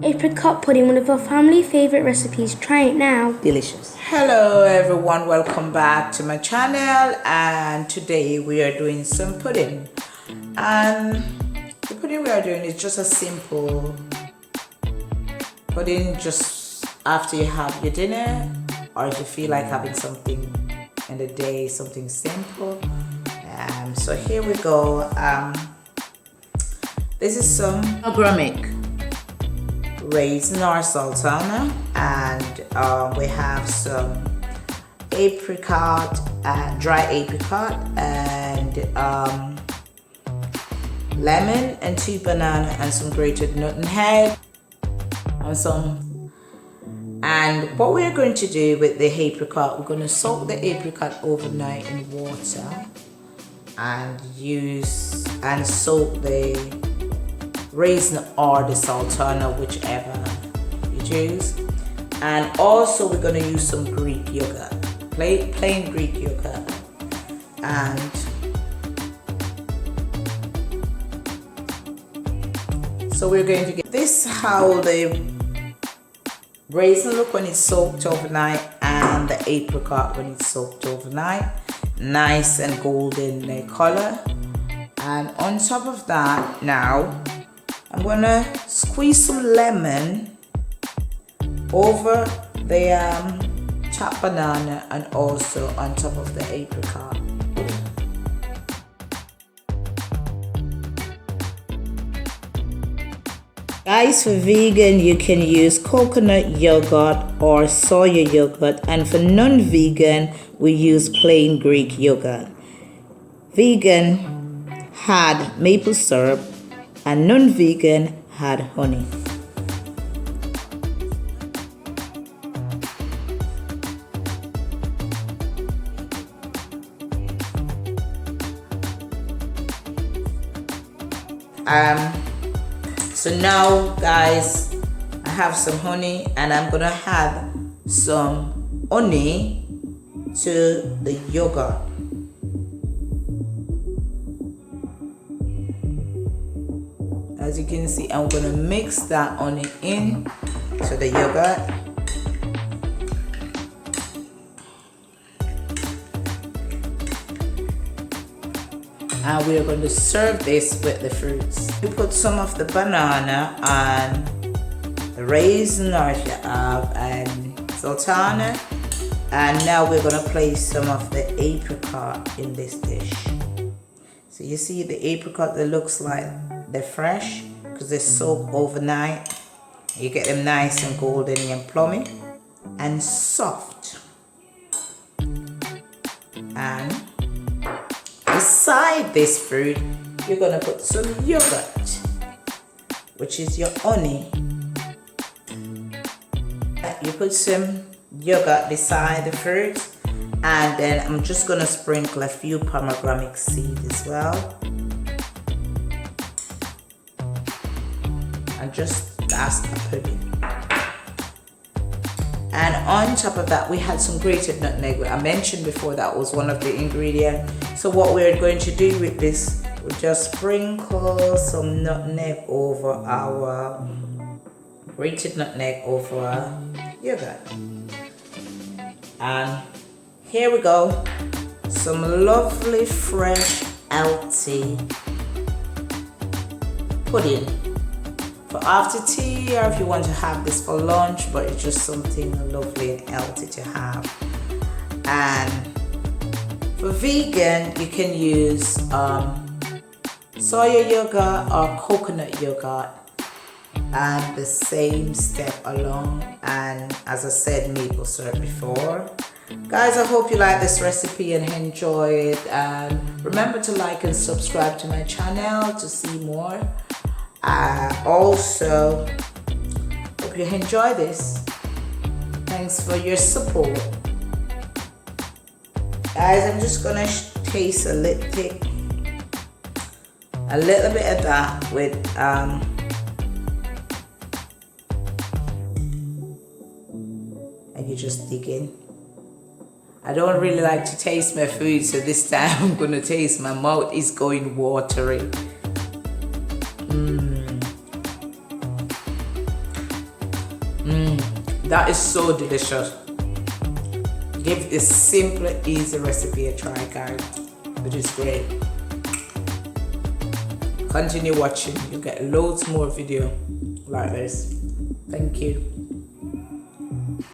Apricot pudding, one of our family favourite recipes. Try it now. Delicious. Hello everyone, welcome back to my channel, and today we are doing some pudding. And the pudding we are doing is just a simple pudding just after you have your dinner, or if you feel like having something in the day, something simple. So here we go. This is some organic raisin or sultana, and we have some apricot, dry apricot, and lemon and 2 bananas and some grated nutmeg and some. And what we're going to do with the apricot, we're going to soak the apricot overnight in water and soak the raisin or the sultana, whichever you choose. And also we're going to use some Greek yogurt, plain Greek yogurt. And so we're going to get this, how the raisin look when it's soaked overnight, and the apricot when it's soaked overnight. Nice and golden color. And on top of that, now I'm gonna squeeze some lemon over the chopped banana and also on top of the apricot. Guys, for vegan you can use coconut yogurt or soya yogurt, and for non-vegan we use plain Greek yogurt. Vegan had maple syrup and non-vegan had honey. So now guys, I have some honey, and I'm gonna add some honey to the yogurt. As you can see, I'm gonna mix that honey in to the yogurt. And we're going to serve this with the fruits. You put some of the banana and the raisin, or if you have, and sultana. And now we're going to place some of the apricot in this dish. So you see the apricot that looks like they're fresh because they're soaked overnight. You get them nice and golden and plummy and soft. And beside this fruit, you're gonna put some yogurt, which is your honey. You put some yogurt beside the fruit, and then I'm just gonna sprinkle a few pomegranate seeds as well. And just that's a pudding. And on top of that, we had some grated nutmeg. I mentioned before that was one of the ingredients. So what we're going to do with this, we just sprinkle some nutmeg over our grated nutmeg over our yogurt. And here we go, some lovely fresh healthy pudding for after tea, or if you want to have this for lunch, but it's just something lovely and healthy to have. And for vegan, you can use soya yogurt or coconut yogurt, and the same step along, and as I said, maple syrup before. Guys, I hope you like this recipe and enjoy it, and remember to like and subscribe to my channel to see more. Also, hope you enjoy this. Thanks for your support. Guys, I'm just gonna taste a little bit of that with and you just dig in. I don't really like to taste my food, so this time I'm gonna taste. My mouth is going watery. That is so delicious. Give this simple, easy recipe a try, guys. It is great. Continue watching. You get loads more video like this. Thank you.